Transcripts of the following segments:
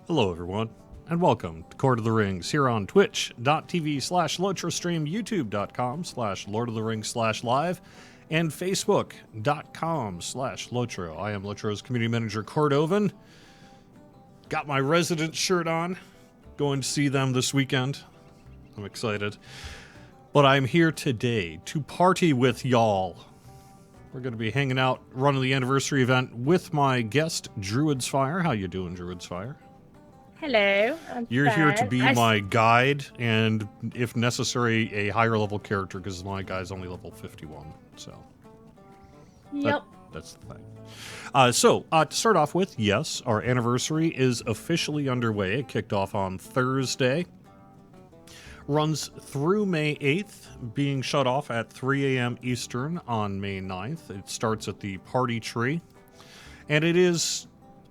Hello, everyone, and welcome to Court of the Rings here on twitch.tv/LotraStream, youtube.com/Lord of the Rings/live, and facebook.com/Lotro. I am Lotro's community manager, Cordovan. Got my resident shirt on. Going to see them this weekend. I'm excited. But I'm here today to party with y'all. We're going to be hanging out, running the anniversary event with my guest, Druid's Fire. How you doing, Druid's Fire? Hello. You're here to be my guide, and if necessary, a higher level character, because my guy's only level 51. So, yep, that's the thing. To start off with, yes, our anniversary is officially underway. It kicked off on Thursday. Runs through May 8th, being shut off at 3 a.m. Eastern on May 9th. It starts at the party tree. And it is,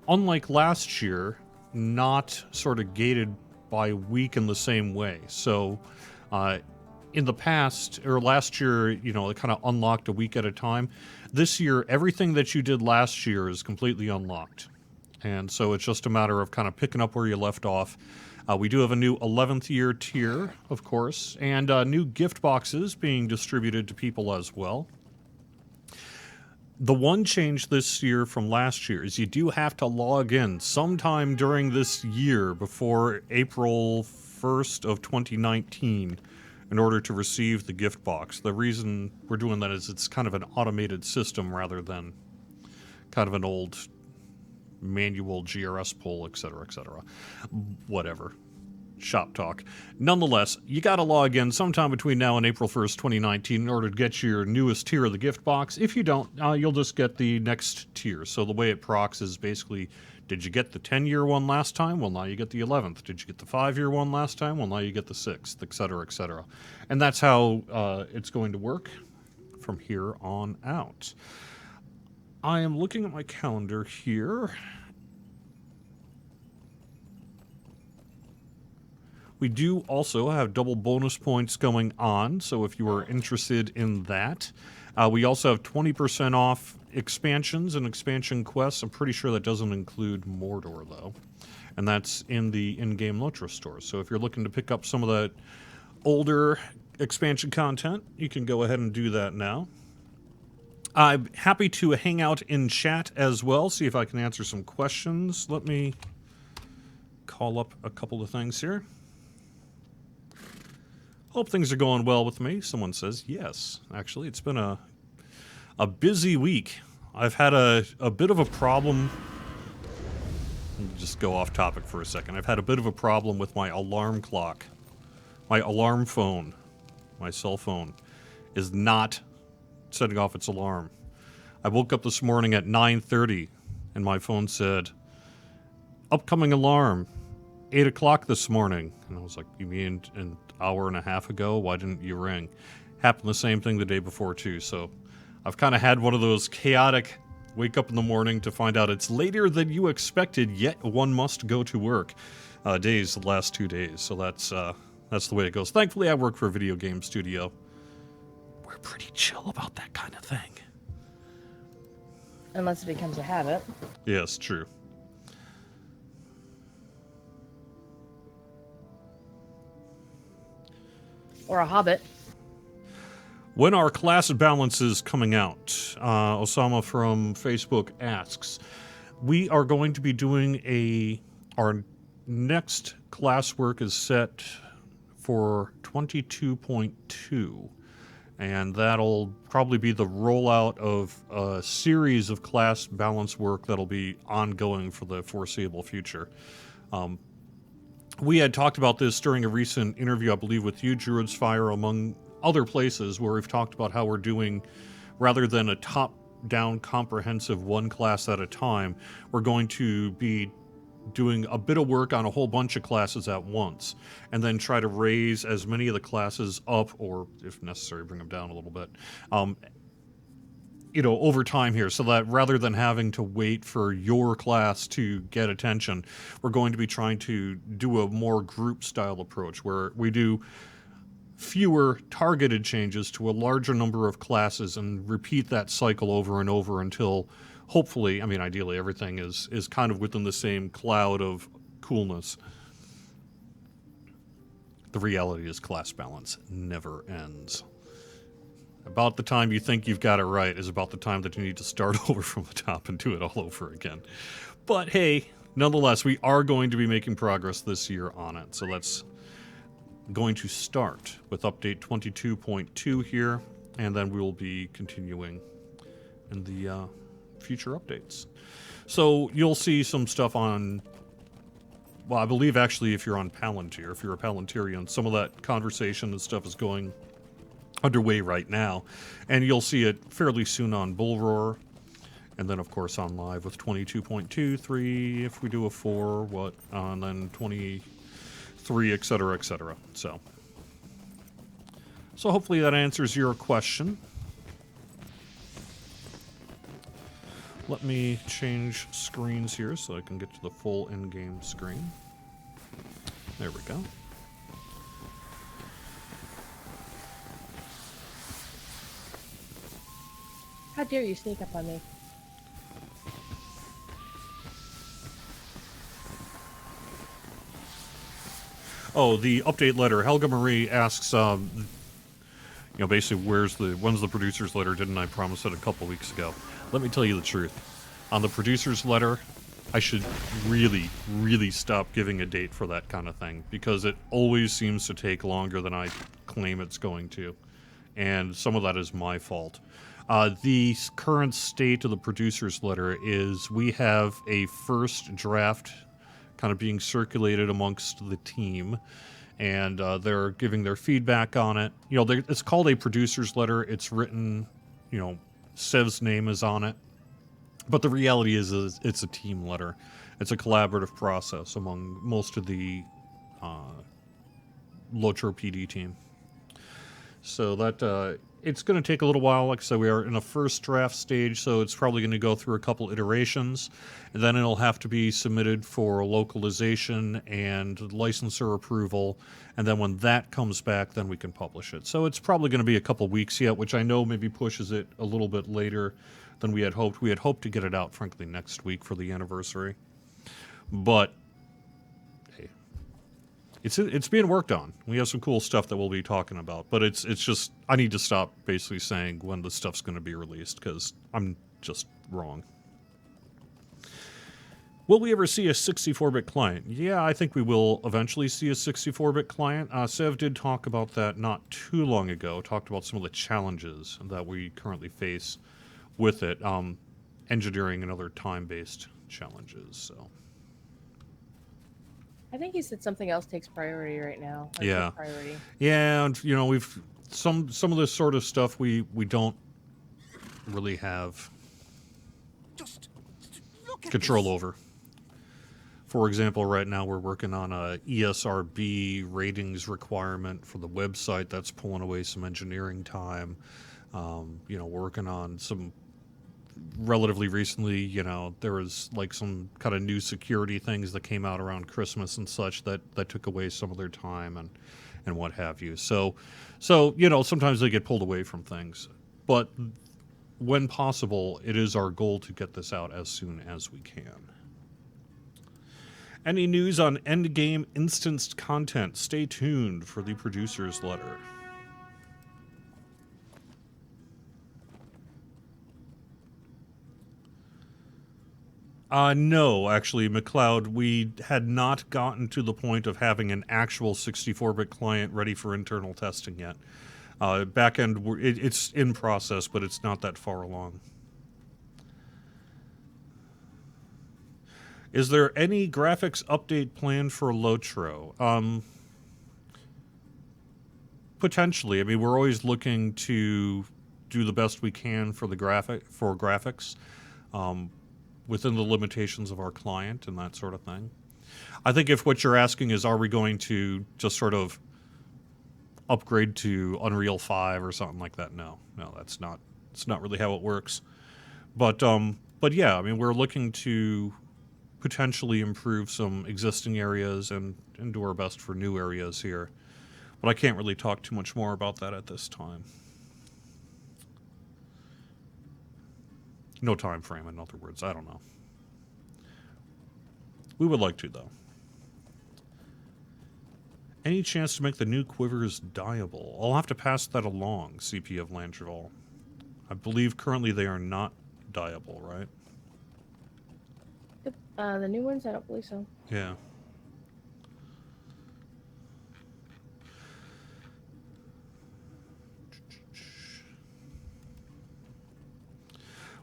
unlike last year, not sort of gated by week in the same way. So, in the past, or last year, it kind of unlocked a week at a time. This year, everything that you did last year is completely unlocked. And so it's just a matter of kind of picking up where you left off. We do have a new 11th year tier, of course, and new gift boxes being distributed to people as well. The one change this year from last year is you do have to log in sometime during this year before April 1st of 2019 in order to receive the gift box. The reason we're doing that is it's kind of an automated system rather than kind of an old manual GRS poll, etc., etc. Whatever. Shop talk. Nonetheless, you got to log in sometime between now and April 1st, 2019 in order to get your newest tier of the gift box. If you don't, you'll just get the next tier. So the way it procs is basically, did you get the 10-year one last time? Well, now you get the 11th. Did you get the 5-year one last time? Well, now you get the 6th, etc., etc. And that's how it's going to work from here on out. I am looking at my calendar here. We do also have double bonus points going on, so if you are interested in that. We also have 20% off expansions and expansion quests. I'm pretty sure that doesn't include Mordor, though. And that's in the in-game Lotra store. So if you're looking to pick up some of that older expansion content, you can go ahead and do that now. I'm happy to hang out in chat as well, see if I can answer some questions. Let me call up a couple of things here. Hope things are going well with me. Someone says yes. Actually, it's been a busy week. I've had a bit of a problem. Let me just go off topic for a second. I've had a bit of a problem with my alarm clock. My alarm phone, my cell phone, is not setting off its alarm. I woke up this morning at 9:30 and my phone said, upcoming alarm, 8 o'clock this morning. And I was like, you mean an hour and a half ago? Why didn't you ring? Happened the same thing the day before too. So I've kind of had one of those chaotic wake up in the morning to find out it's later than you expected, yet one must go to work days the last 2 days. So that's the way it goes. Thankfully, I work for a video game studio. We're pretty chill about that kind of thing. unless it becomes a habit. Yes, true. Or a hobbit. When are class balances coming out? Osama from Facebook asks. We are going to be doing our next classwork is set for 22.2. And that'll probably be the rollout of a series of class balance work that'll be ongoing for the foreseeable future. We had talked about this during a recent interview, I believe, with you, Druid's Fire, among other places, where we've talked about how we're doing, rather than a top-down comprehensive one class at a time, we're going to be doing a bit of work on a whole bunch of classes at once, and then try to raise as many of the classes up, or if necessary, bring them down a little bit, over time here, so that rather than having to wait for your class to get attention, we're going to be trying to do a more group-style approach, where we do fewer targeted changes to a larger number of classes and repeat that cycle over and over until hopefully, I mean, ideally everything is kind of within the same cloud of coolness. The reality is class balance never ends. About the time you think you've got it right is about the time that you need to start over from the top and do it all over again. But hey, nonetheless, we are going to be making progress this year on it. So let's going to start with update 22.2 here, and then we will be continuing in the future updates. So you'll see some stuff on, well, I believe actually if you're on Palantir, if you're a Palantirian, some of that conversation and stuff is going underway right now, and you'll see it fairly soon on Bullroar, and then of course on live with 22.2, 3, if we do a 4, what, and then 23, etc., etc. So hopefully that answers your question. Let me change screens here so I can get to the full in-game screen. There we go. How dare you sneak up on me? Oh, the update letter. Helga Marie asks, basically, when's the producer's letter? Didn't I promise it a couple weeks ago? Let me tell you the truth. On the producer's letter, I should really, really stop giving a date for that kind of thing, because it always seems to take longer than I claim it's going to. And some of that is my fault. The current state of the producer's letter is we have a first draft kind of being circulated amongst the team, and they're giving their feedback on it. It's called a producer's letter. It's written, Sev's name is on it. But the reality is it's a team letter. It's a collaborative process among most of the Lotro PD team. So that it's going to take a little while. Like I said, we are in a first draft stage, so it's probably going to go through a couple iterations, and then it'll have to be submitted for localization and licensor approval, and then when that comes back, then we can publish it. So it's probably going to be a couple weeks yet, which I know maybe pushes it a little bit later than we had hoped. We had hoped to get it out, frankly, next week for the anniversary. But hey, it's being worked on. We have some cool stuff that we'll be talking about, but it's just I need to stop basically saying when the stuff's going to be released, because I'm just wrong. Will we ever see a 64-bit client? Yeah, I think we will eventually see a 64-bit client. Sev did talk about that not too long ago, talked about some of the challenges that we currently face with it, engineering and other time-based challenges. So I think he said something else takes priority right now. Yeah. Took priority. Yeah, and we've some of this sort of stuff we don't really have Just look at control this. over. For example, right now we're working on a ESRB ratings requirement for the website that's pulling away some engineering time. We're working on some relatively recently, there was like some kind of new security things that came out around Christmas and such that took away some of their time and what have you. So sometimes they get pulled away from things. But when possible, it is our goal to get this out as soon as we can. Any news on endgame instanced content? Stay tuned for the producer's letter. No, actually, McLeod, we had not gotten to the point of having an actual 64-bit client ready for internal testing yet. Backend, it's in process, but it's not that far along. Is there any graphics update planned for Lotro? Potentially. I mean, we're always looking to do the best we can for graphics. Within the limitations of our client and that sort of thing. I think if what you're asking is, are we going to just sort of upgrade to Unreal 5 or something like that? No, it's not really how it works. But yeah, I mean, we're looking to potentially improve some existing areas and do our best for new areas here. But I can't really talk too much more about that at this time. No time frame, in other words. I don't know. We would like to, though. Any chance to make the new quivers dyeable? I'll have to pass that along, CP of Landreval. I believe currently they are not dyeable, right? The new ones, I don't believe so. Yeah.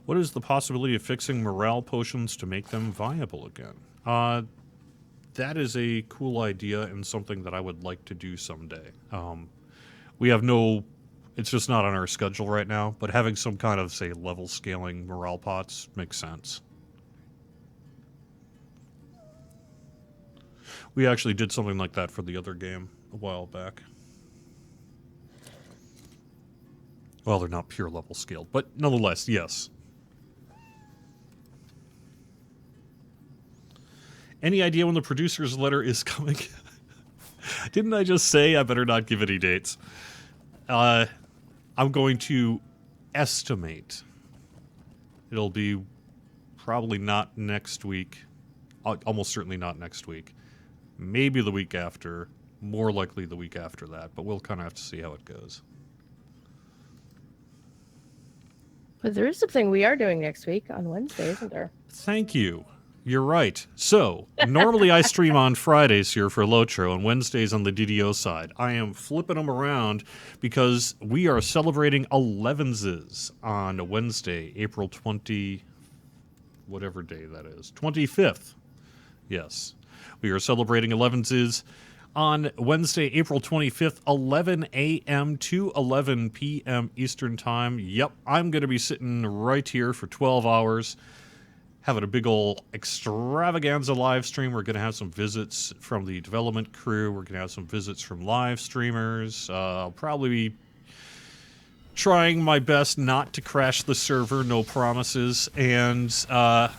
What is the possibility of fixing morale potions to make them viable again? That is a cool idea and something that I would like to do someday. We have no... It's just not on our schedule right now, but having some kind of, say, level scaling morale pots makes sense. We actually did something like that for the other game a while back. Well, they're not pure level scaled, but nonetheless, yes. Any idea when the producer's letter is coming? Didn't I just say I better not give any dates? I'm going to estimate. It'll be probably not next week. Almost certainly not next week. Maybe the week after. More likely the week after that. But we'll kind of have to see how it goes. But there is something we are doing next week on Wednesday, isn't there? Thank you. You're right. So, normally I stream on Fridays here for Lotro and Wednesdays on the DDO side. I am flipping them around because we are celebrating 11s on Wednesday, April 20... whatever day that is. 25th. Yes. We are celebrating 11s on Wednesday, April 25th, 11 a.m. to 11 p.m. Eastern Time. Yep, I'm going to be sitting right here for 12 hours. Having a big ol' extravaganza live stream. We're going to have some visits from the development crew. We're going to have some visits from live streamers. I'll probably be trying my best not to crash the server, no promises, and have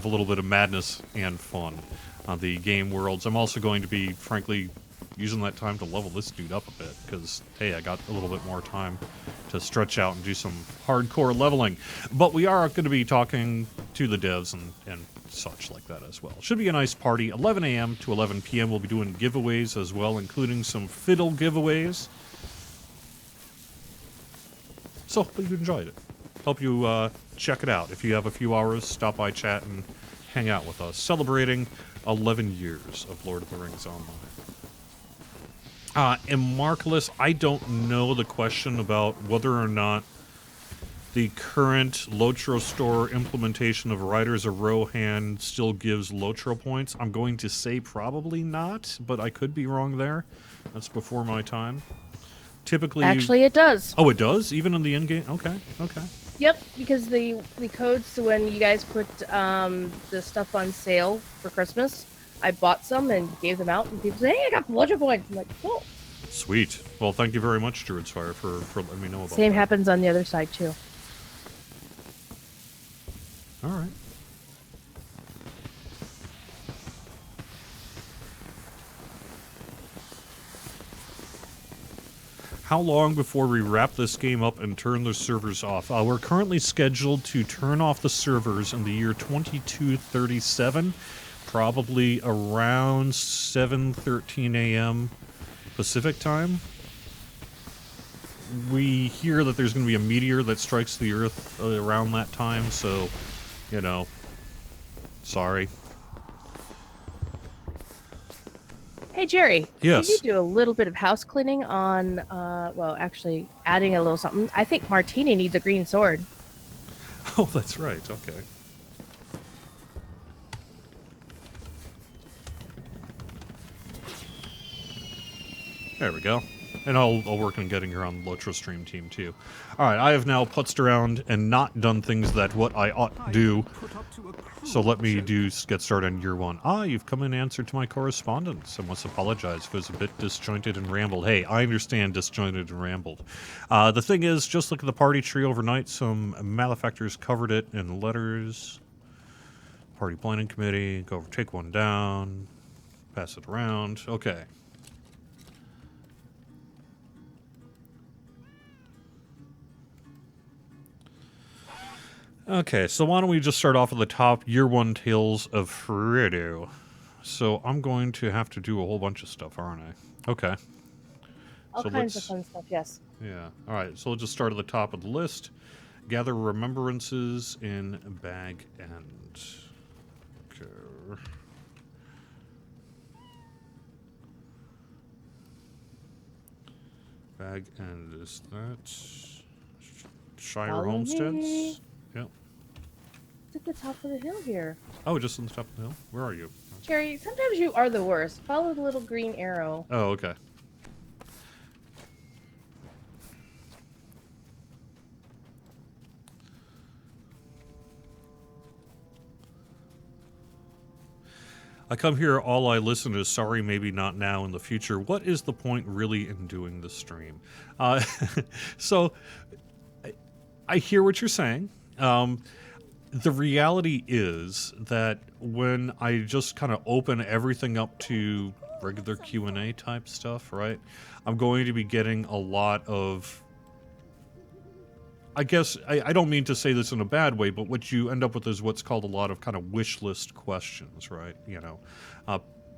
a little bit of madness and fun on the game worlds. I'm also going to be, frankly, using that time to level this dude up a bit, because, hey, I got a little bit more time to stretch out and do some hardcore leveling. But we are going to be talking to the devs and such like that as well. Should be a nice party. 11 a.m. to 11 p.m. We'll be doing giveaways as well, including some fiddle giveaways. So, hope you enjoyed it. Hope you check it out. If you have a few hours, stop by chat and hang out with us. Celebrating 11 years of Lord of the Rings Online. And Markless, I don't know the question about whether or not the current Lotro store implementation of Riders of Rohan still gives Lotro points. I'm going to say probably not, but I could be wrong there. That's before my time. Typically, Actually, it does. Oh, it does? Even in the in-game? Okay, okay. Yep, because the codes to when you guys put the stuff on sale for Christmas, I bought some and gave them out, and people say, hey, I got Lotro points. I'm like, cool. Sweet. Well, thank you very much, Druid's Fire, for letting me know about that. Same happens on the other side, too. All right. How long before we wrap this game up and turn the servers off? We're currently scheduled to turn off the servers in the year 2237, probably around 7:13 a.m. Pacific time. We hear that there's going to be a meteor that strikes the Earth around that time, so, you know, sorry. Hey, Jerry. Yes. Can you do a little bit of house cleaning on, well, actually adding a little something? I think Martini needs a green sword. Oh, that's right. Okay. There we go. And I'll work on getting her on the Lotro stream team, too. Alright, I have now putzed around and not done things that what I ought to do. So let me get started on year one. You've come in answer to my correspondence. I must apologize if it was a bit disjointed and rambled. Hey, I understand disjointed and rambled. The thing is, just look at the party tree overnight. Some malefactors covered it in letters. Party planning committee. Go over, take one down. Pass it around. Okay. Okay, so why don't we just start off at the top. Year one Tales of Fredo. So I'm going to have to do a whole bunch of stuff, aren't I? Okay. All So kinds of fun stuff, yes. Yeah. All right. So we'll just start at the top of the list. Gather remembrances in Bag End. Okay. Bag End is that. Shire Follow Homesteads. me. Yep. It's at the top of the hill here. Oh, just on the top of the hill? Where are you? Cherry, sometimes you are the worst. Follow the little green arrow. Oh, okay. I come here, all I listen is sorry, maybe not now, in the future. What is the point really in doing the stream? So, I hear what you're saying. The reality is that when I just kind of open everything up to regular Q&A type stuff, right, I'm going to be getting a lot of... I guess, I don't mean to say this in a bad way, but what you end up with is what's called a lot of kind of wish list questions, right? You know,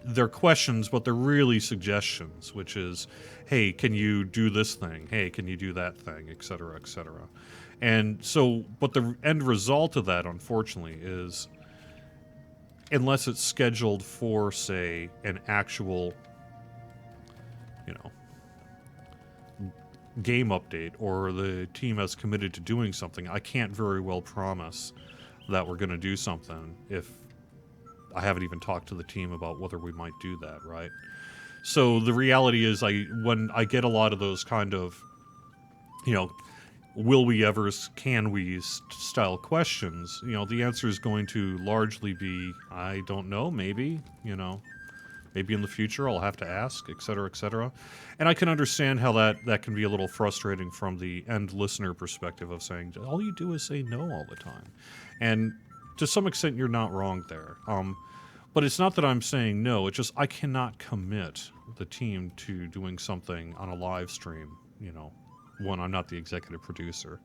they're questions, but they're really suggestions, which is, hey, can you do this thing? Hey, can you do that thing? Et cetera, et cetera. And so, but the end result of that, unfortunately, is unless it's scheduled for, say, an actual, you know, game update, or the team has committed to doing something, I can't very well promise that we're going to do something if I haven't even talked to the team about whether we might do that, right? So the reality is, when I get a lot of those kind of, you know, will we ever, can we style questions, you know, the answer is going to largely be, I don't know, maybe, you know, maybe in the future I'll have to ask, et cetera, et cetera. And I can understand how that can be a little frustrating from the end listener perspective of saying, all you do is say no all the time. And to some extent, you're not wrong there. But it's not that I'm saying no, it's just I cannot commit the team to doing something on a live stream, you know. One, I'm not the executive producer.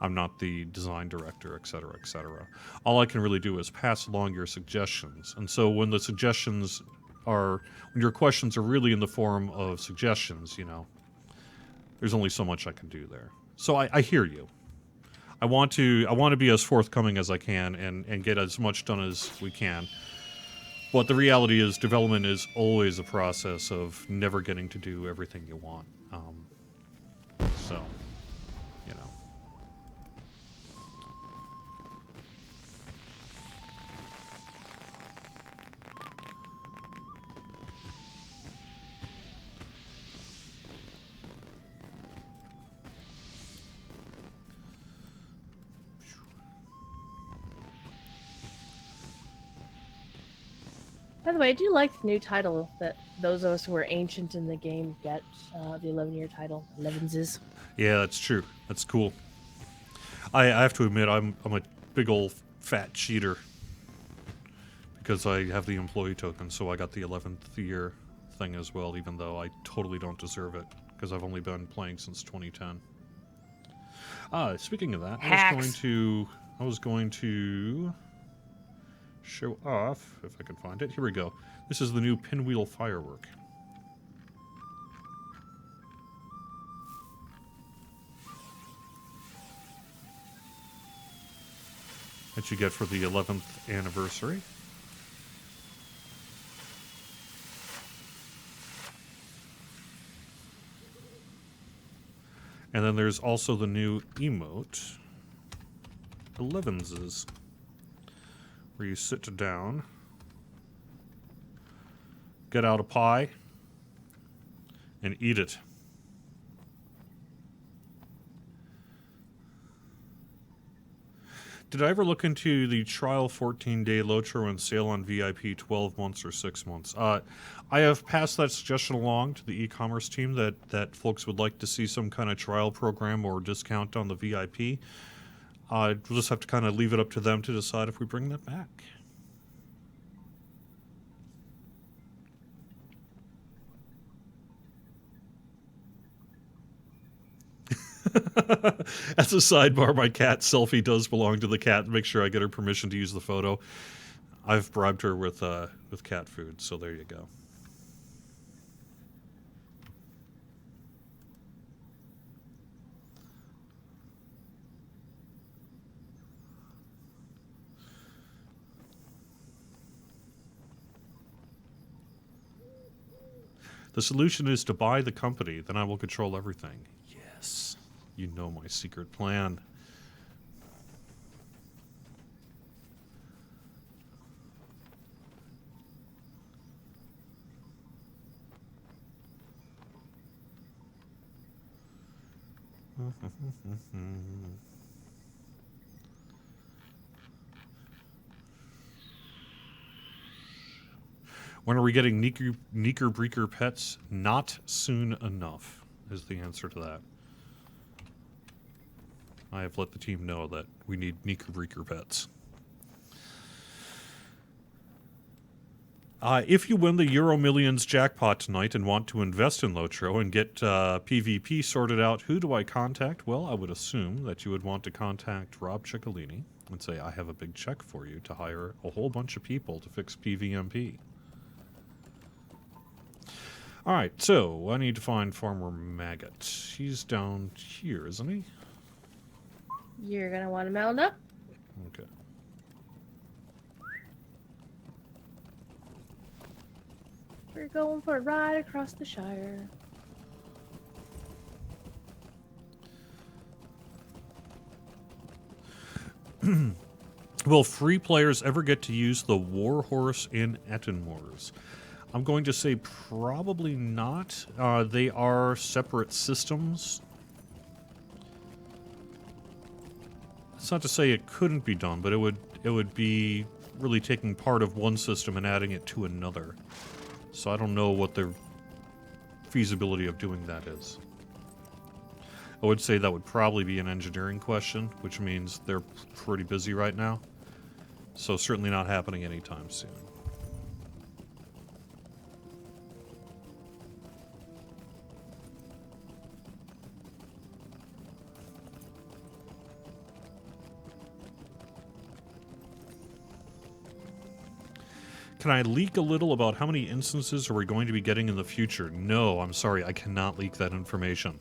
I'm not the design director, et cetera, et cetera. All I can really do is pass along your suggestions. And so when the suggestions are, when your questions are really in the form of suggestions, you know, there's only so much I can do there. So I hear you. I want to be as forthcoming as I can and get as much done as we can. But the reality is, development is always a process of never getting to do everything you want. So, you know. By the way, I do like the new title that those of us who are ancient in the game get, the 11-year title, 11s. Yeah, that's true. That's cool. I have to admit, I'm a big old fat cheater because I have the employee token, so I got the 11th year thing as well, even though I totally don't deserve it because I've only been playing since 2010. Speaking of that, Hacks. I was going to show off, if I can find it. Here we go. This is the new pinwheel firework. That you get for the 11th anniversary. And then there's also the new emote, 11s, where you sit down, get out a pie, and eat it. Did I ever look into the trial 14-day Lotro and sale on VIP 12 months or 6 months? I have passed that suggestion along to the e-commerce team that folks would like to see some kind of trial program or discount on the VIP. We'll just have to kind of leave it up to them to decide if we bring that back. As a sidebar, my cat selfie does belong to the cat. Make sure I get her permission to use the photo. I've bribed her with cat food, so there you go. The solution is to buy the company, then I will control everything. Yes. You know my secret plan. When are we getting Neeker Breaker pets? Not soon enough is the answer to that. I have let the team know that we need Neeker Breaker pets. If you win the Euro Millions jackpot tonight and want to invest in Lotro and get PvP sorted out, who do I contact? Well, I would assume that you would want to contact Rob Ciccolini and say, I have a big check for you to hire a whole bunch of people to fix PvMP. Alright, so I need to find Farmer Maggot. He's down here, isn't he? You're gonna want to mount up. Okay. We're going for a ride across the Shire. Will free players ever get to use the Warhorse in Ettenmoors? I'm going to say probably not. They are separate systems. It's not to say it couldn't be done, but it would be really taking part of one system and adding it to another. So I don't know what the feasibility of doing that is. I would say that would probably be an engineering question, which means they're pretty busy right now. So certainly not happening anytime soon. Can I leak a little about how many instances are we going to be getting in the future? No, I'm sorry, I cannot leak that information.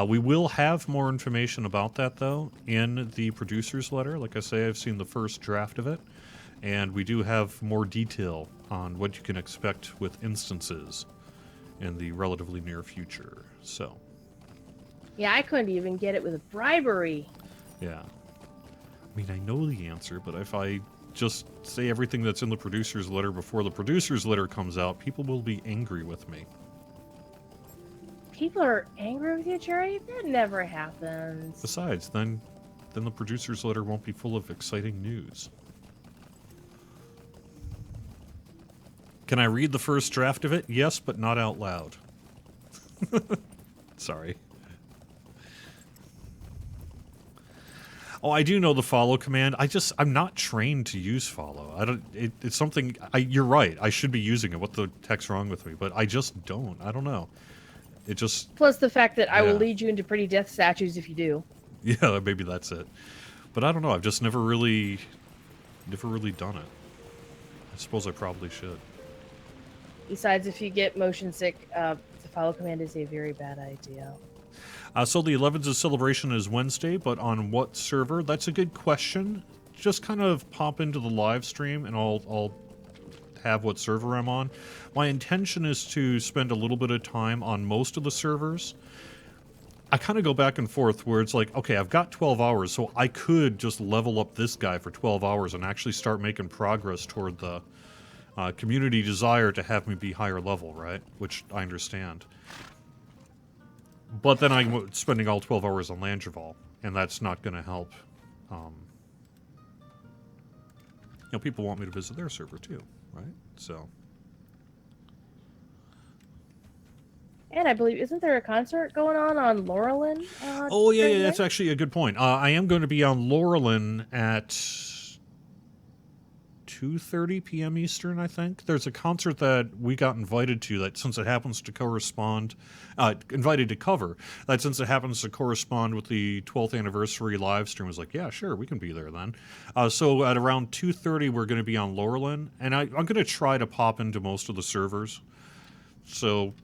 We will have more information about that, though, in the producer's letter. Like I say, I've seen the first draft of it, and we do have more detail on what you can expect with instances in the relatively near future. So, Yeah, I couldn't even get it with a bribery. yeah. I mean, I know the answer, but if I just say everything that's in the producer's letter before the producer's letter comes out, people will be angry with me. People are angry with you, Jerry? That never happens. Besides, then the producer's letter won't be full of exciting news. Can I read the first draft of it? Yes, but not out loud. Sorry. Oh, I do know the follow command. I'm not trained to use follow. It's something, you're right. I should be using it. What the heck's wrong with me? But I just don't. I don't know. It just... Plus the fact that I will lead you into pretty death statues if you do. Yeah, maybe that's it. But I don't know. I've just never really done it. I suppose I probably should. Besides, if you get motion sick, the follow command is a very bad idea. So the 11th celebration is Wednesday, but on what server? That's a good question. Just kind of pop into the live stream and I'll have what server I'm on. My intention is to spend a little bit of time on most of the servers. I kind of go back and forth where it's like, okay, I've got 12 hours, so I could just level up this guy for 12 hours and actually start making progress toward the community desire to have me be higher level, right? Which I understand. But then I'm spending all 12 hours on Landreval, and that's not going to help. People want me to visit their server too, right? So. And I believe, isn't there a concert going on Laurelin? Oh, yeah, that's actually a good point. I am going to be on Laurelin at 2:30 p.m. Eastern, I think. There's a concert that we got invited to that, since it happens to correspond, invited to cover, that since it happens to correspond with the 12th anniversary live stream, was like, yeah, sure, we can be there then. So at around 2:30, we're going to be on Laurelin, and I'm going to try to pop into most of the servers. So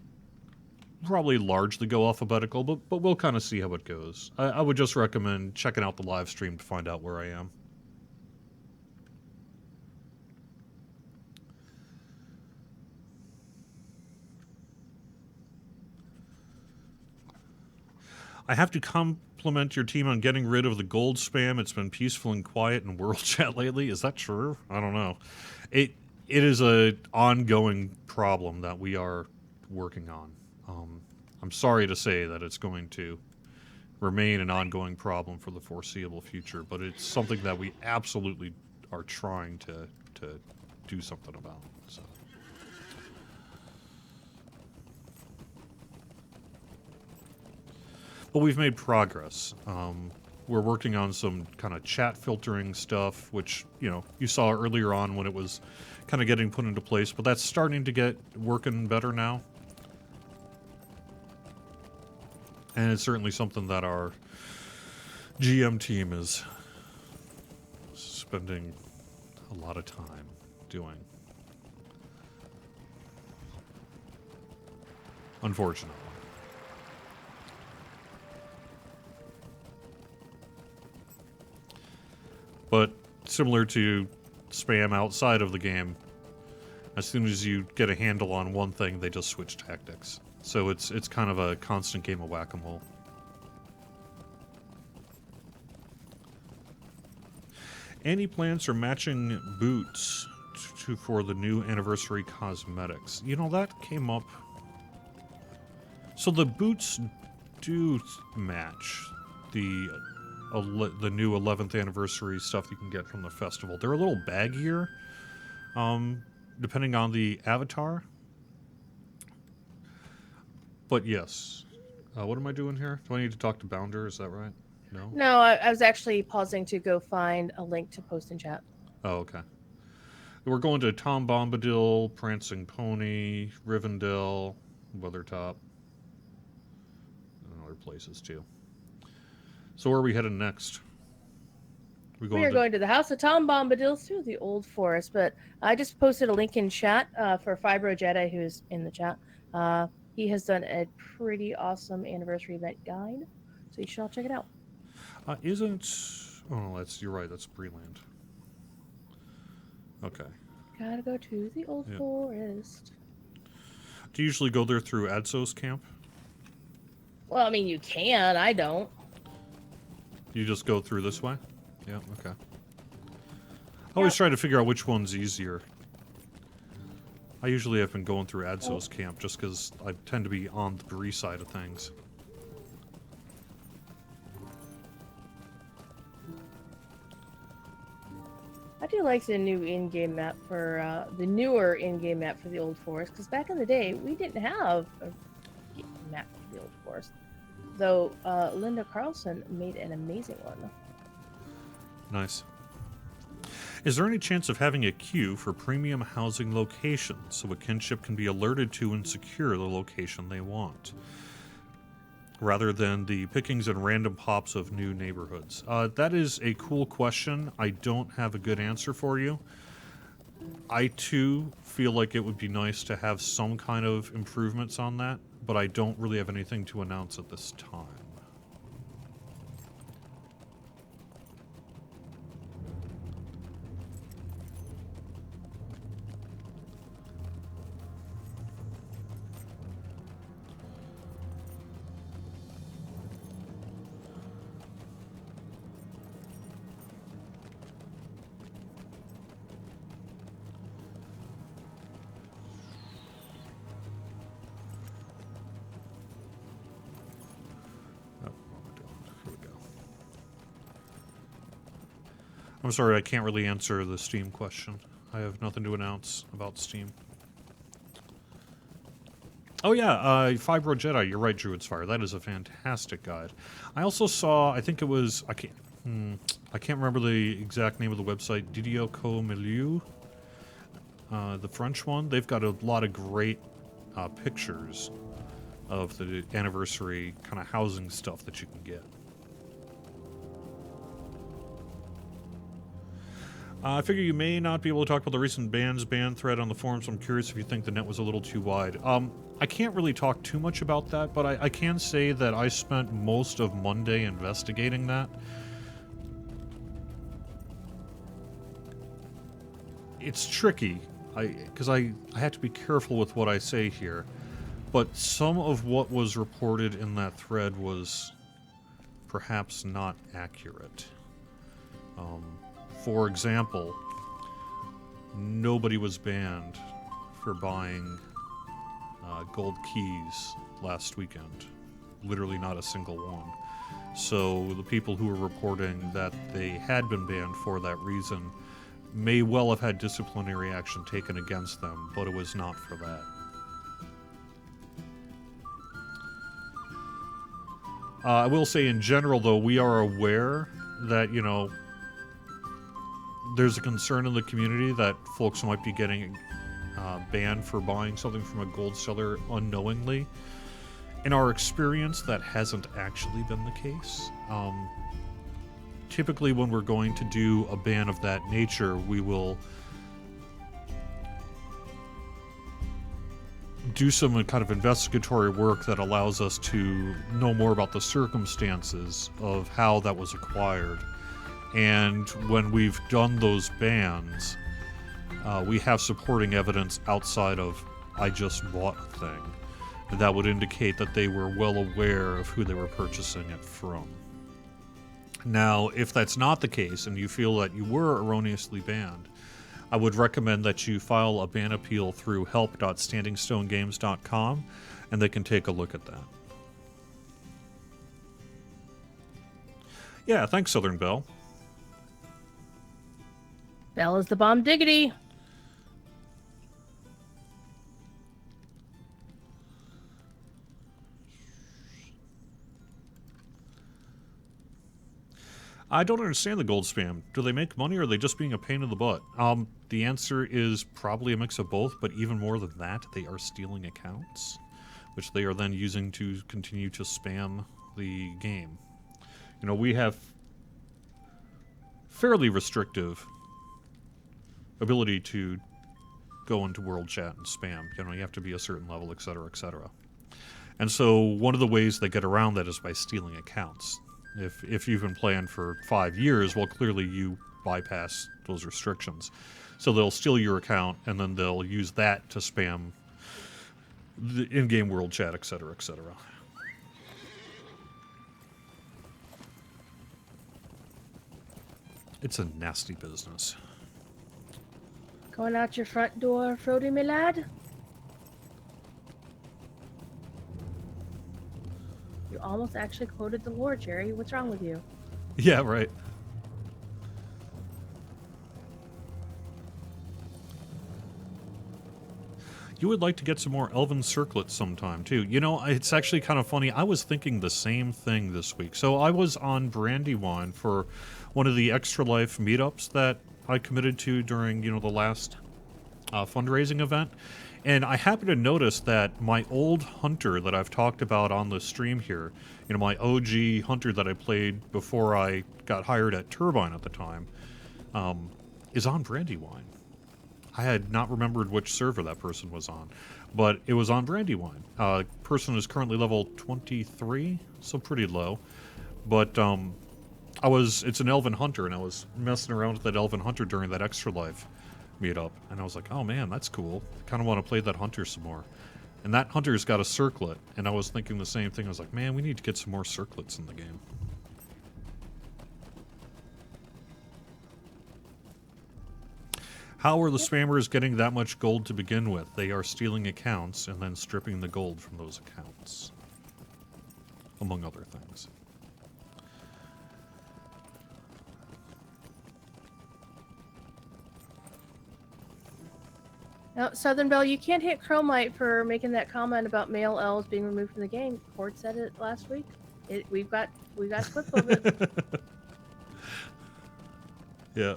probably largely go alphabetical, but we'll kind of see how it goes. I would just recommend checking out the live stream to find out where I am. I have to compliment your team on getting rid of the gold spam. It's been peaceful and quiet in World Chat lately. Is that true? I don't know. It is a ongoing problem that we are working on. I'm sorry to say that it's going to remain an ongoing problem for the foreseeable future, but it's something that we absolutely are trying to do something about. So. But we've made progress. We're working on some kind of chat filtering stuff, which, you know, you saw earlier on when it was kind of getting put into place, but that's starting to get working better now. And it's certainly something that our GM team is spending a lot of time doing. Unfortunately. But similar to spam outside of the game, as soon as you get a handle on one thing, they just switch tactics. So it's kind of a constant game of whack-a-mole. Any plans for matching boots for the new anniversary cosmetics? You know, that came up. So the boots do match the new 11th anniversary stuff you can get from the festival. They're a little baggier, depending on the avatar. But yes. What am I doing here? Do I need to talk to Bounder? Is that right? No? No, I was actually pausing to go find a link to post in chat. Oh, okay. We're going to Tom Bombadil, Prancing Pony, Rivendell, Weathertop, and other places too. So where are we heading next? We are going to the House of Tom Bombadil through the Old Forest, but I just posted a link in chat for Fibro Jedi, who's in the chat. He has done a pretty awesome anniversary event guide, so you should all check it out. Oh, you're right, that's Breland. Okay. Gotta go to the Old Forest. Do you usually go there through Adso's camp? Well, I mean, you can. I don't. You just go through this way? Yeah, okay. I always try to figure out which one's easier. I usually have been going through Adso's camp just because I tend to be on the Bree side of things. I do like the new in-game map for the newer in-game map for the Old Forest, because back in the day we didn't have a map for the Old Forest. Though Linda Carlson made an amazing one. Nice. Is there any chance of having a queue for premium housing locations so a kinship can be alerted to and secure the location they want, rather than the pickings and random pops of new neighborhoods? That is a cool question. I don't have a good answer for you. I, too, feel like it would be nice to have some kind of improvements on that, but I don't really have anything to announce at this time. I'm sorry, I can't really answer the Steam question. I have nothing to announce about Steam. Oh yeah, Fibro Jedi, you're right, Druid's Fire. That is a fantastic guide. I also saw, I think it was, I can't remember the exact name of the website, Didio Co Milieu. the French one, they've got a lot of great pictures of the anniversary kind of housing stuff that you can get. I figure you may not be able to talk about the recent ban thread on the forums. I'm curious if you think the net was a little too wide. I can't really talk too much about that, but I can say that I spent most of Monday investigating that. It's tricky, because I have to be careful with what I say here, but some of what was reported in that thread was perhaps not accurate. For example, nobody was banned for buying gold keys last weekend. Literally not a single one. So the people who were reporting that they had been banned for that reason may well have had disciplinary action taken against them, but it was not for that. I will say in general, though, we are aware that, you know, there's a concern in the community that folks might be getting banned for buying something from a gold seller unknowingly. In our experience, that hasn't actually been the case. Typically, when we're going to do a ban of that nature, we will do some kind of investigatory work that allows us to know more about the circumstances of how that was acquired. And when we've done those bans, we have supporting evidence outside of, I just bought a thing, that would indicate that they were well aware of who they were purchasing it from. Now, if that's not the case, and you feel that you were erroneously banned, I would recommend that you file a ban appeal through help.standingstonegames.com, and they can take a look at that. Yeah, thanks, Southern Belle. Bell is the bomb diggity. I don't understand the gold spam. Do they make money, or are they just being a pain in the butt? The answer is probably a mix of both, but even more than that, they are stealing accounts, which they are then using to continue to spam the game. You know, we have fairly restrictive ability to go into world chat and spam. You know, you have to be a certain level, etc., etc. And so one of the ways they get around that is by stealing accounts. If you've been playing for 5 years, well, clearly you bypass those restrictions. So they'll steal your account, and then they'll use that to spam the in-game world chat, etc., etc. It's a nasty business. Going out your front door, Frody, my lad? You almost actually quoted the lore, Jerry. What's wrong with you? Yeah, right. You would like to get some more elven circlets sometime, too. You know, it's actually kind of funny. I was thinking the same thing this week. So I was on Brandywine for one of the Extra Life meetups that I committed to during, you know, the last fundraising event. And I happened to notice that my old hunter that I've talked about on the stream here, you know, my OG hunter that I played before I got hired at Turbine at the time, is on Brandywine. I had not remembered which server that person was on, but it was on Brandywine. Person is currently level 23, so pretty low. But it's an Elven Hunter, and I was messing around with that Elven Hunter during that Extra Life meetup, and I was like, oh man, that's cool. I kind of want to play that Hunter some more. And that Hunter's got a circlet, and I was thinking the same thing. I was like, man, we need to get some more circlets in the game. How are the spammers getting that much gold to begin with? They are stealing accounts and then stripping the gold from those accounts, among other things. Now, Southern Belle, you can't hit Chromite for making that comment about male elves being removed from the game. Court said it last week. We've got clip of it. Yeah.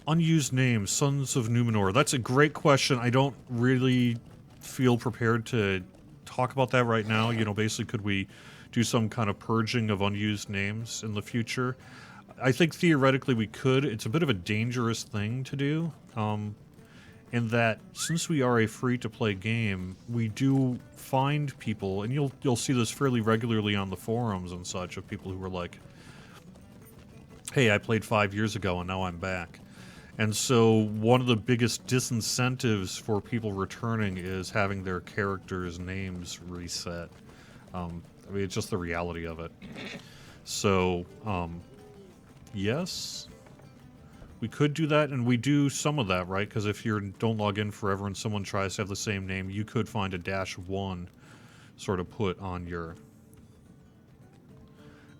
Unused names, Sons of Numenor. That's a great question. I don't really feel prepared to talk about that right now. You know, basically, could we do some kind of purging of unused names in the future? I think theoretically we could. It's a bit of a dangerous thing to do, in that since we are a free-to-play game, we do find people, and you'll see this fairly regularly on the forums and such, of people who are like, hey, I played 5 years ago and now I'm back. And so one of the biggest disincentives for people returning is having their characters' names reset. I mean, it's just the reality of it. So, yes, we could do that, and we do some of that, right? Because if you don't log in forever and someone tries to have the same name, you could find a -1 sort of put on your...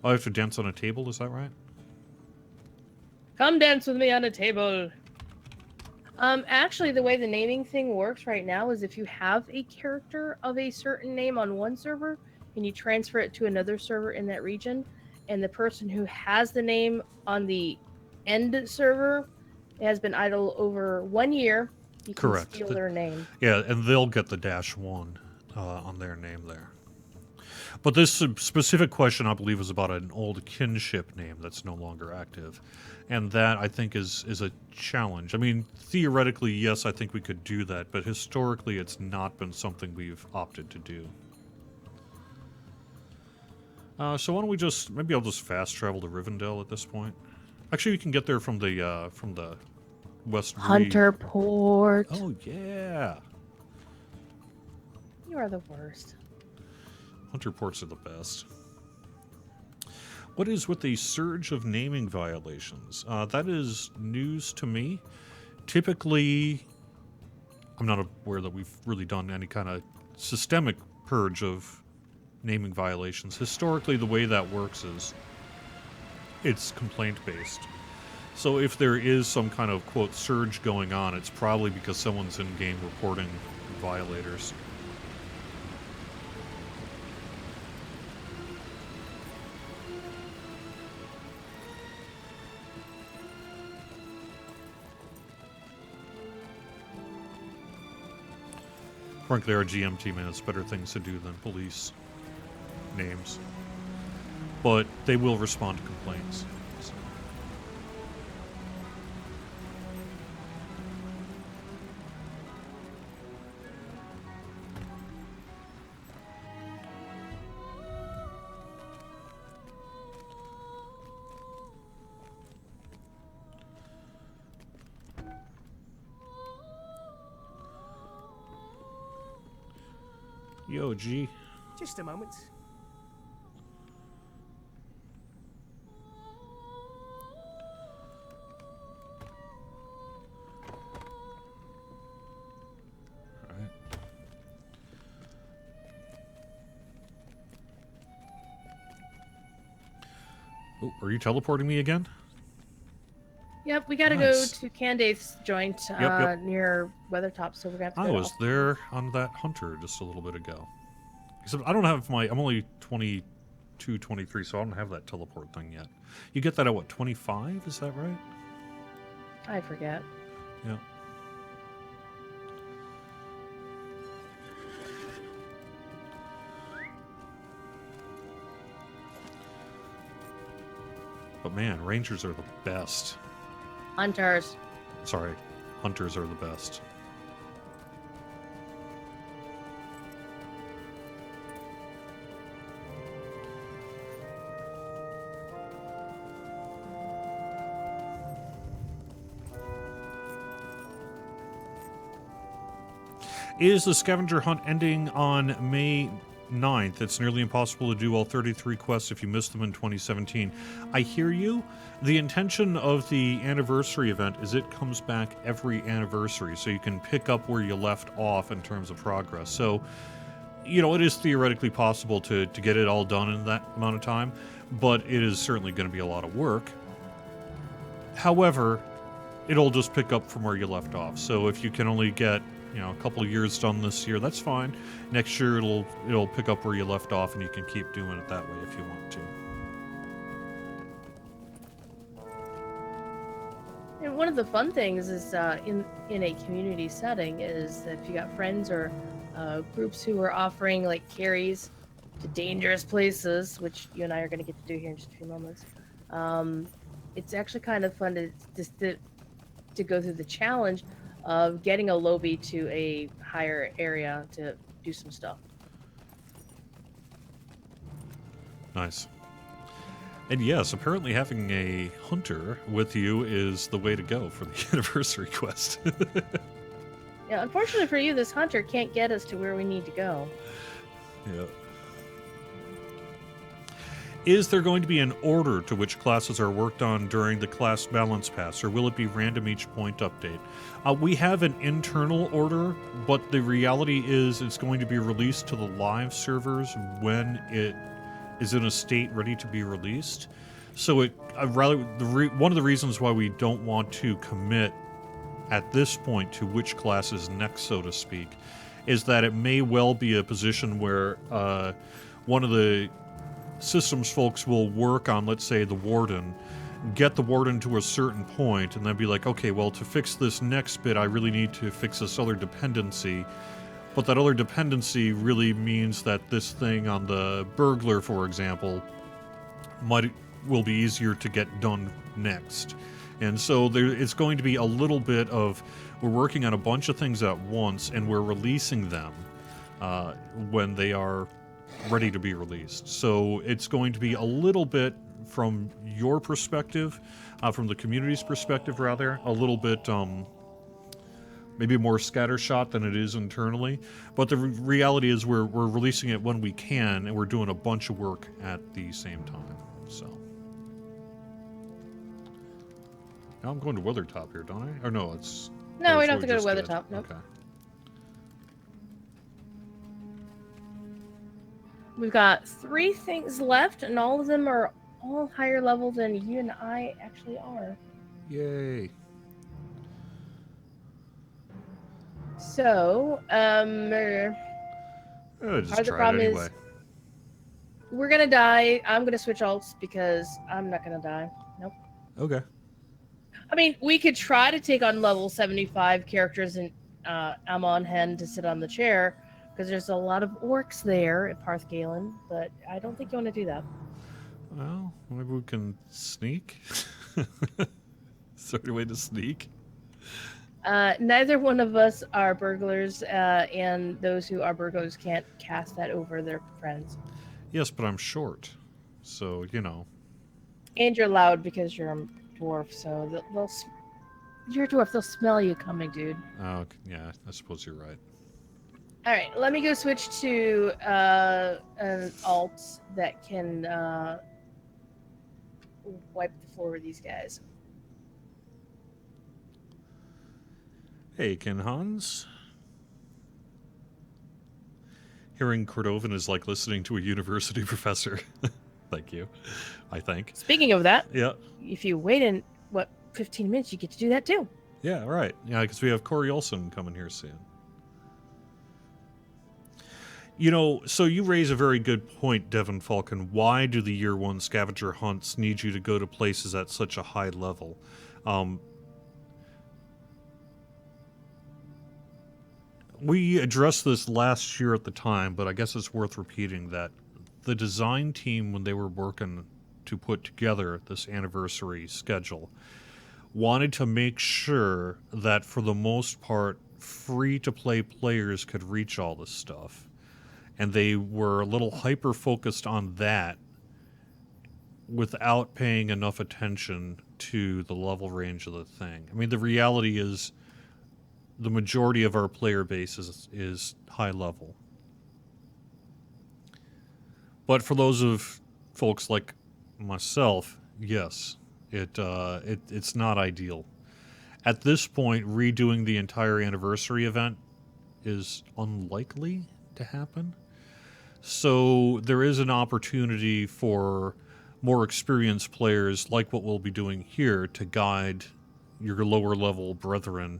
Oh, I have to dance on a table, is that right? Come dance with me on a table. Actually, the way the naming thing works right now is if you have a character of a certain name on one server and you transfer it to another server in that region, and the person who has the name on the end server has been idle over 1 year, you can Correct. steal their name. Yeah, and they'll get the -1 on their name there. But this specific question, I believe, is about an old kinship name that's no longer active. And that, I think, is a challenge. I mean, theoretically, yes, I think we could do that, but historically, it's not been something we've opted to do. So why don't we just... Maybe I'll just fast travel to Rivendell at this point. Actually, you can get there from the West Hunterport. Oh, yeah. You are the worst. Hunterports are the best. What is with the surge of naming violations? That is news to me. Typically, I'm not aware that we've really done any kind of systemic purge of naming violations. Historically, the way that works is it's complaint-based. So if there is some kind of, quote, surge going on, it's probably because someone's in-game reporting violators. Frankly, our GM team has better things to do than police names. But they will respond to complaints. So. Yo, G. Just a moment. Alright. Oh, are you teleporting me again? Yep, we gotta Nice. go to Candace's joint Yep. near Weathertop, so we're gonna have to I go was there on that hunter just a little bit ago. Except I don't have my... I'm only 22, 23, so I don't have that teleport thing yet. You get that at, what, 25? Is that right? I forget. Yeah. But man, rangers are the best. Hunters. Sorry, hunters are the best. Is the scavenger hunt ending on May 9th? It's nearly impossible to do all 33 quests if you missed them in 2017. I hear you. The intention of the anniversary event is it comes back every anniversary, so you can pick up where you left off in terms of progress. So, you know, it is theoretically possible to get it all done in that amount of time, but it is certainly going to be a lot of work. However, it'll just pick up from where you left off. So if you can only get, you know, a couple of years done this year, that's fine. Next year it'll pick up where you left off, and you can keep doing it that way if you want to. And one of the fun things is in a community setting is that if you got friends or groups who are offering like carries to dangerous places, which you and I are going to get to do here in just a few moments, um, it's actually kind of fun to go through the challenge of getting a lobby to a higher area to do some stuff. Nice. And yes, apparently having a hunter with you is the way to go for the anniversary quest. Yeah, unfortunately for you, this hunter can't get us to where we need to go. Yeah. Is there going to be an order to which classes are worked on during the class balance pass, or will it be random each point update? We have an internal order, but the reality is it's going to be released to the live servers when it is in a state ready to be released. So one of the reasons why we don't want to commit at this point to which class is next, so to speak, is that it may well be a position where one of the systems folks will work on, let's say, the warden, get the warden to a certain point, and then be like, okay, well, to fix this next bit, I really need to fix this other dependency. But that other dependency really means that this thing on the burglar, for example, will be easier to get done next. And so it's going to be a little bit of, we're working on a bunch of things at once, and we're releasing them when they are ready to be released. So it's going to be a little bit from your perspective, from the community's perspective rather, a little bit maybe more scattershot than it is internally. But the reality is we're releasing it when we can, and we're doing a bunch of work at the same time. So now I'm going to Weathertop here, don't I? Or no, it's... No, we don't have to go to Weathertop. Nope. Okay. We've got 3 things left, and all of them are all higher level than you and I actually are. Yay. So, just part of the try problem it anyway. is we're gonna die. I'm gonna switch alts because I'm not gonna die. Nope. Okay. I mean, we could try to take on level 75 characters and I'm on Hen to sit on the chair, because there's a lot of orcs there at Parth Galen, but I don't think you want to do that. Well, maybe we can sneak. Is there a way to sneak? Neither one of us are burglars, and those who are burglars can't cast that over their friends. Yes, but I'm short, so, you know. And you're loud because you're a dwarf, so you're a dwarf, they'll smell you coming, dude. Oh, yeah, I suppose you're right. All right, let me go switch to an alt that can wipe the floor with these guys. Hey, Ken Hans. Hearing Cordovan is like listening to a university professor. Thank you, I think. Speaking of that, yeah, if you wait in, 15 minutes, you get to do that too. Yeah, right. Yeah, because we have Corey Olson coming here soon. You know, so you raise a very good point, Devin Falcon. Why do the Year 1 scavenger hunts need you to go to places at such a high level? We addressed this last year at the time, but I guess it's worth repeating that the design team, when they were working to put together this anniversary schedule, wanted to make sure that for the most part, free-to-play players could reach all this stuff. And they were a little hyper-focused on that without paying enough attention to the level range of the thing. I mean, the reality is the majority of our player base is high level. But for those of folks like myself, yes, it's not ideal. At this point, redoing the entire anniversary event is unlikely to happen. So there is an opportunity for more experienced players, like what we'll be doing here, to guide your lower level brethren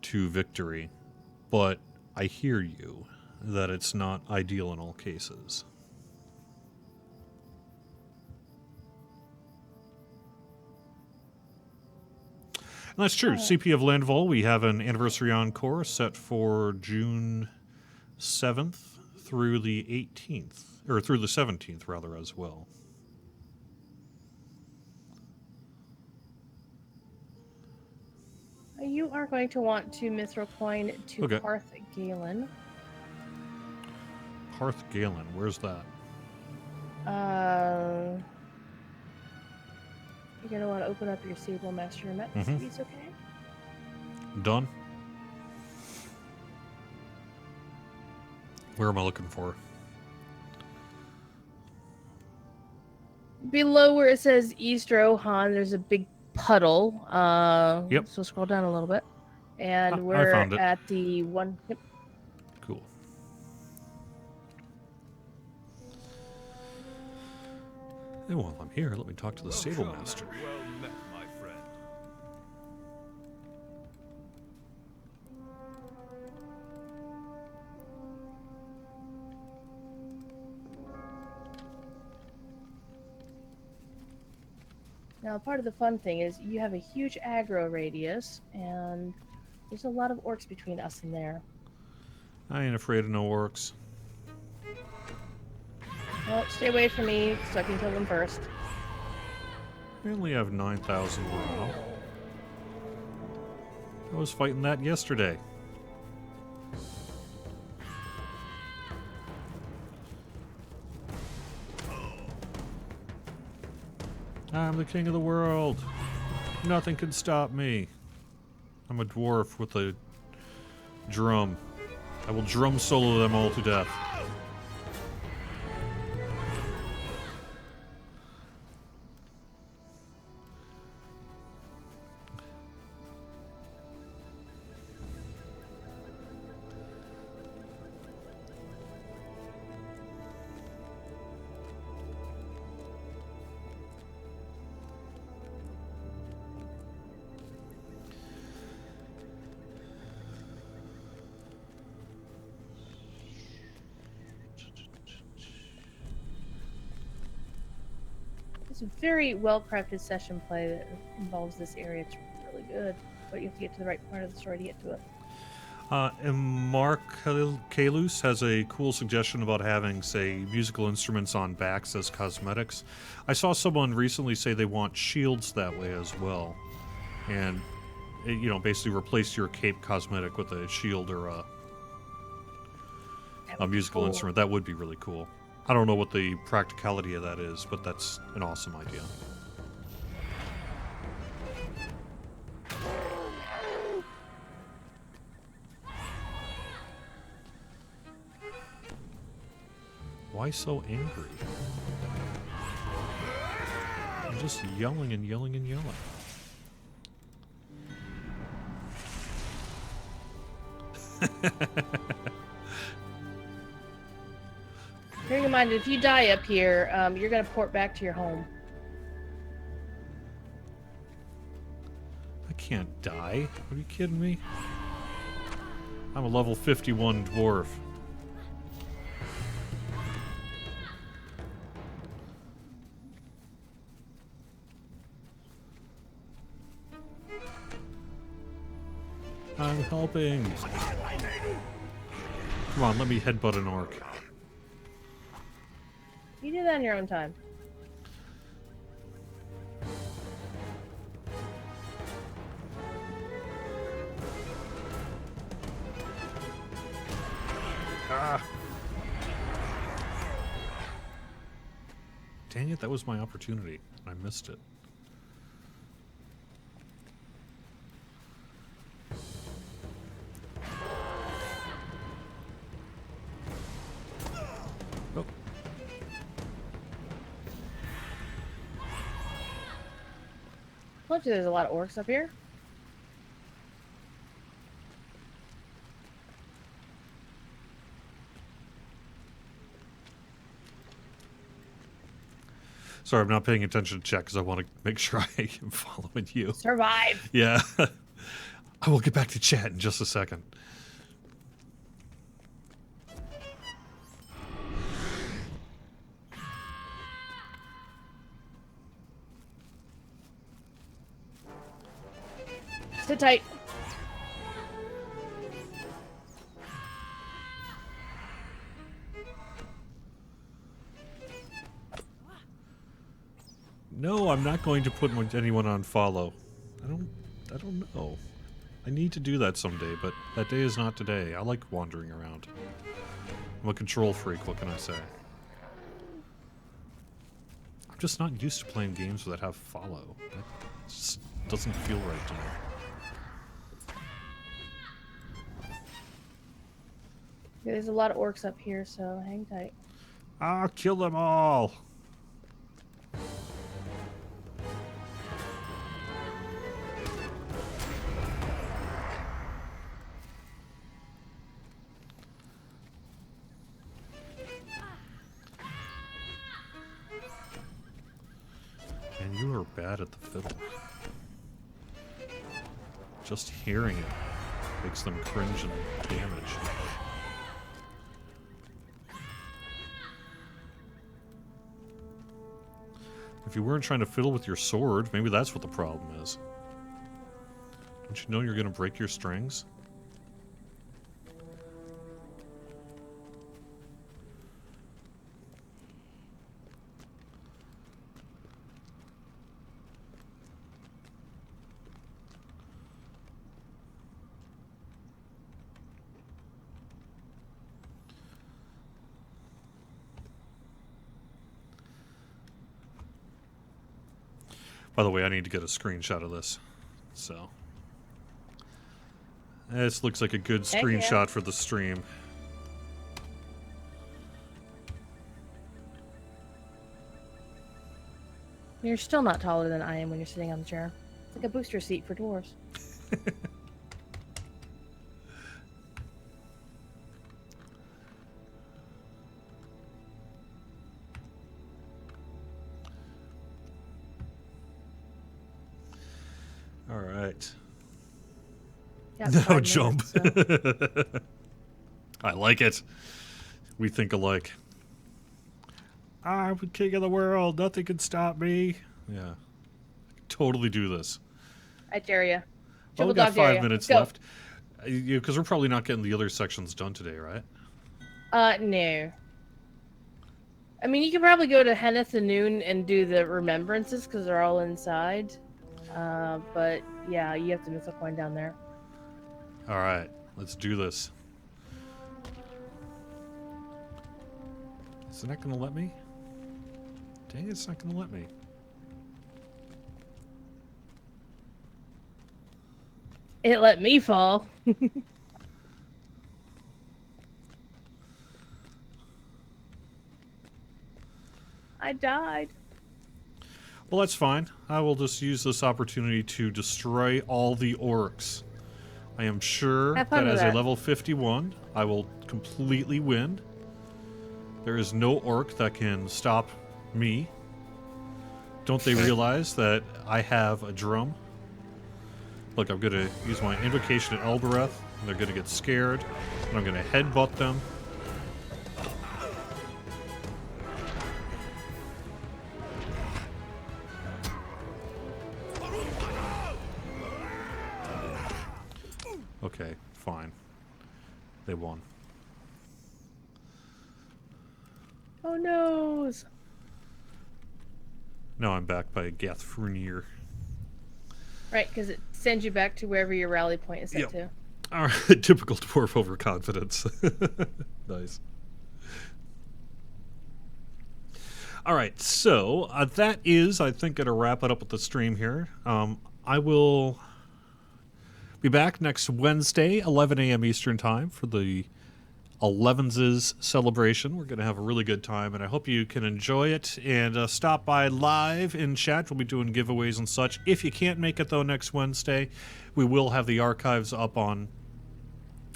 to victory. But I hear you that it's not ideal in all cases. that's true. CP of Landval, we have an anniversary encore set for June 7th through the 18th, or through the 17th, rather, as well. You are going to want to mithril coin to Okay. Parth Galen. Parth Galen, where's that? You're going to want to open up your Sable Master map to see if he's okay. Done. Where am I looking for? Below where it says East Rohan, there's a big puddle. Yep. So scroll down a little bit. And I we're found it. at the one... Yep. Cool. And while I'm here, let me talk to the Sable Master. Well met, my friend. Now, part of the fun thing is you have a huge aggro radius, and there's a lot of orcs between us and there. I ain't afraid of no orcs. Well, stay away from me so I can kill them first. I only have 9,000 morale. I was fighting that yesterday. I'm the king of the world. Nothing can stop me. I'm a dwarf with a drum. I will drum solo them all to death. It's a very well-crafted session play that involves this area. It's really good, but you have to get to the right part of the story to get to it. And Mark Kalus has a cool suggestion about having, say, musical instruments on backs as cosmetics. I saw someone recently say they want shields that way as well. And, you know, basically replace your cape cosmetic with a shield or a musical instrument. That would be really cool. I don't know what the practicality of that is, but that's an awesome idea. Why so angry? I'm just yelling and yelling and yelling. Bearing in mind, if you die up here, you're going to port back to your home. I can't die. Are you kidding me? I'm a level 51 dwarf. I'm helping. Come on, let me headbutt an orc. You do that in your own time. Ah. Dang it, that was my opportunity. I missed it. Oh. Told you there's a lot of orcs up here. Sorry, I'm not paying attention to chat because I want to make sure I am following you. Survive! Yeah. I will get back to chat in just a second. Sit tight. No, I'm not going to put anyone on follow. I don't know. I need to do that someday, but that day is not today. I like wandering around. I'm a control freak, what can I say? I'm just not used to playing games that have follow. That just doesn't feel right to me. There's a lot of orcs up here, so hang tight. Ah, kill them all! And you are bad at the fiddle. Just hearing it makes them cringe and damage. If you weren't trying to fiddle with your sword, maybe that's what the problem is. Don't you know you're going to break your strings? By the way, I need to get a screenshot of this. So, this looks like a good screenshot for the stream. You're still not taller than I am when you're sitting on the chair. It's like a booster seat for dwarves. All right. Yeah, Now jump. So. I like it. We think alike. I'm the king of the world. Nothing can stop me. Yeah. Totally do this. I dare you. Well, we got 5 minutes left. Because we're probably not getting the other sections done today, right? No. I mean, you could probably go to Henneth and Noon and do the remembrances because they're all inside. But yeah, you have to miss a coin down there. All right, let's do this. Is it not going to let me? Dang, it's not going to let me. It let me fall. I died. Well, that's fine. I will just use this opportunity to destroy all the orcs. I am sure that as a level 51, I will completely win. There is no orc that can stop me. Don't they realize that I have a drum? Look, I'm going to use my invocation at Elbereth, and they're going to get scared, and I'm going to headbutt them. Okay, fine. They won. Oh no! Now I'm back by Gathfrunir. Right, because it sends you back to wherever your rally point is set to. All right, typical dwarf overconfidence. Nice. All right, so that is, I think, going to wrap it up with the stream here. I will be back next Wednesday, 11 a.m. Eastern Time, for the 11s celebration. We're going to have a really good time, and I hope you can enjoy it. And stop by live in chat. We'll be doing giveaways and such. If you can't make it, though, next Wednesday, we will have the archives up on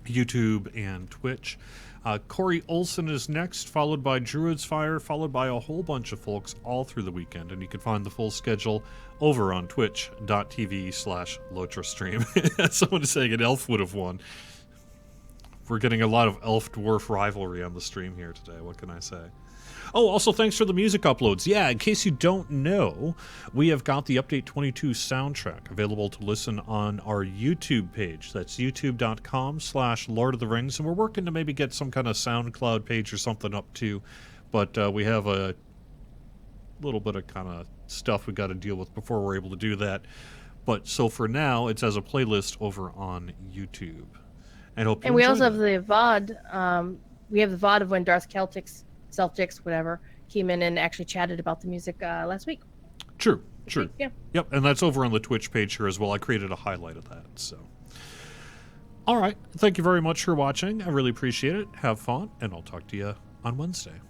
YouTube and Twitch. Corey Olson is next, followed by Druid's Fire, followed by a whole bunch of folks all through the weekend. And you can find the full schedule over on twitch.tv/LotraStream. Someone is saying an elf would have won. We're getting a lot of elf-dwarf rivalry on the stream here today. What can I say? Oh, also thanks for the music uploads. Yeah, in case you don't know, we have got the Update 22 soundtrack available to listen on our YouTube page. That's youtube.com/Lord of the Rings, and we're working to maybe get some kind of SoundCloud page or something up too. But we have a little bit of kind of stuff we got to deal with before we're able to do that. But so for now, it's as a playlist over on YouTube. And hope you And we also that. have the VOD. We have the VOD of when Darth Celtics, whatever, came in and actually chatted about the music last week. True. Yeah. Yep, and that's over on the Twitch page here as well. I created a highlight of that. So, all right. Thank you very much for watching. I really appreciate it. Have fun, and I'll talk to you on Wednesday.